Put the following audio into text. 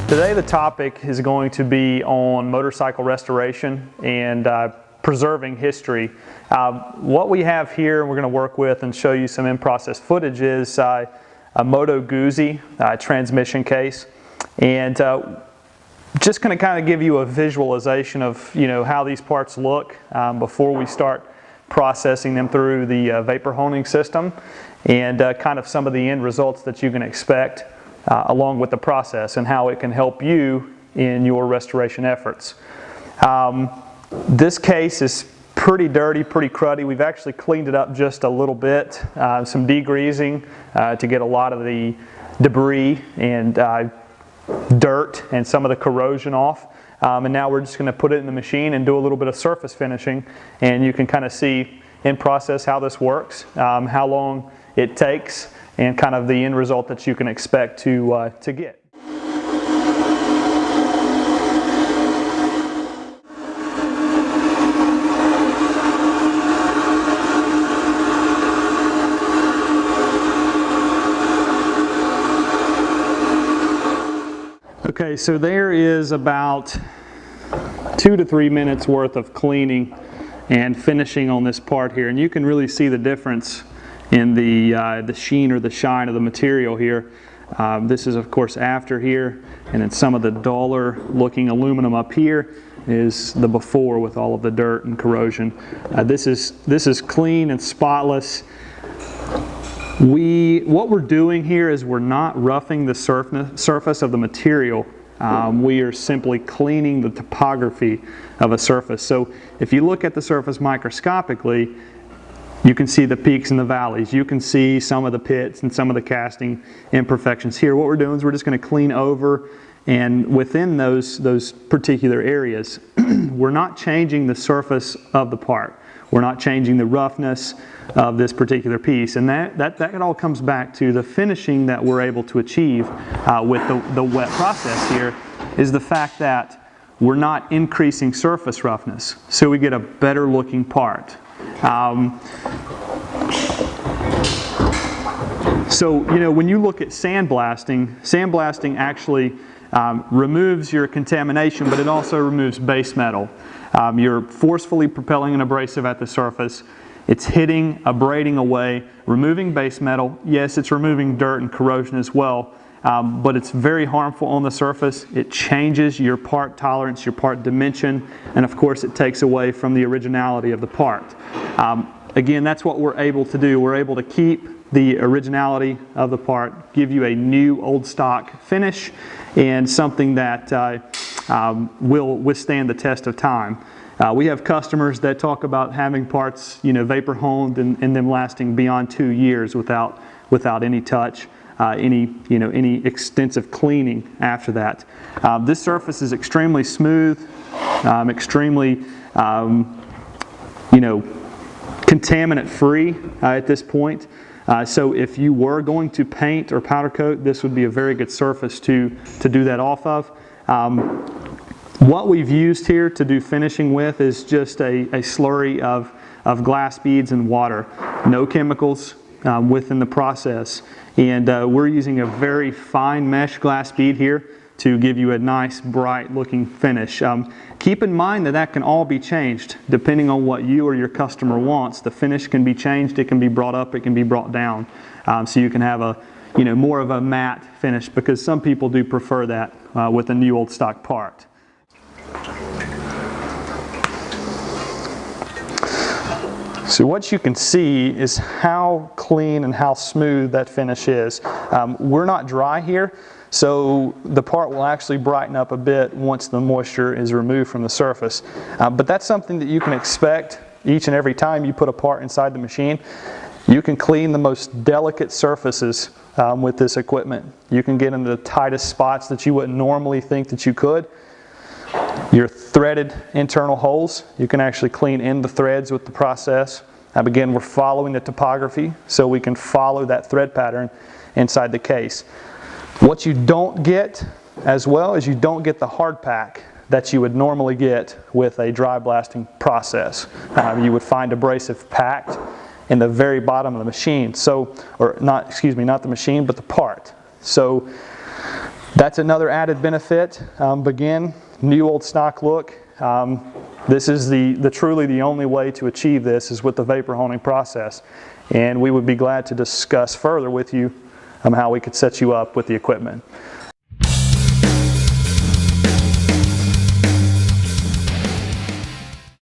Today the topic is going to be on motorcycle restoration and preserving history. What we have here we're going to work with and show you some in-process footage is a Moto Guzzi transmission case, and just going to kind of give you a visualization of how these parts look before we start processing them through the vapor honing system, and kind of some of the end results that you can expect along with the process and how it can help you in your restoration efforts. This case is pretty dirty, pretty cruddy. We've actually cleaned it up just a little bit, some degreasing to get a lot of the debris and dirt and some of the corrosion off. And now we're just going to put it in the machine and do a little bit of surface finishing, and you can kind of see in process how this works, how long it takes, and kind of the end result that you can expect to get. Okay, so there is about 2 to 3 minutes worth of cleaning and finishing on this part here, and you can really see the difference in the sheen or the shine of the material here. This is of course after here, and then some of the duller looking aluminum up here is the before with all of the dirt and corrosion. This is clean and spotless. What we're doing here is we're not roughing the surface of the material. We are simply cleaning the topography of a surface. So if you look at the surface microscopically, you can see the peaks and the valleys. You can see some of the pits and some of the casting imperfections here. What we're doing is we're just going to clean over, and within those particular areas, we're not changing the surface of the part. We're not changing the roughness of this particular piece, and that all comes back to the finishing that we're able to achieve with the wet process here, is the fact that we're not increasing surface roughness, so we get a better looking part. So when you look at sandblasting actually removes your contamination, but it also removes base metal. You're forcefully propelling an abrasive at the surface. It's hitting, abrading away, removing base metal. Yes, it's removing dirt and corrosion as well, but it's very harmful on the surface. It changes your part tolerance, your part dimension, and of course it takes away from the originality of the part. Again, that's what we're able to do. We're able to keep the originality of the part, give you a new old stock finish, and something that will withstand the test of time. We have customers that talk about having parts vapor honed and them lasting beyond 2 years without any touch, any extensive cleaning after that. This surface is extremely smooth, extremely contaminant free at this point. So if you were going to paint or powder coat, this would be a very good surface to do that off of. What we've used here to do finishing with is just a slurry of glass beads and water. No chemicals within the process. And we're using a very fine mesh glass bead here to give you a nice bright looking finish. Keep in mind that can all be changed depending on what you or your customer wants. The finish can be changed, it can be brought up, it can be brought down. So you can have a more of a matte finish, because some people do prefer that with a new old stock part. So what you can see is how clean and how smooth that finish is. We're not dry here, so the part will actually brighten up a bit once the moisture is removed from the surface. But that's something that you can expect each and every time you put a part inside the machine. You can clean the most delicate surfaces with this equipment. You can get into the tightest spots that you wouldn't normally think that you could. Your threaded internal holes, you can actually clean in the threads with the process. Again, we're following the topography, so we can follow that thread pattern inside the case. What you don't get as well is you don't get the hard pack that you would normally get with a dry blasting process. You would find abrasive packed in the very bottom of the machine. So, or not, excuse me, not the machine, but the part. So That's another added benefit. Again, new old stock look. This is truly the only way to achieve this is with the vapor honing process. And we would be glad to discuss further with you how we could set you up with the equipment.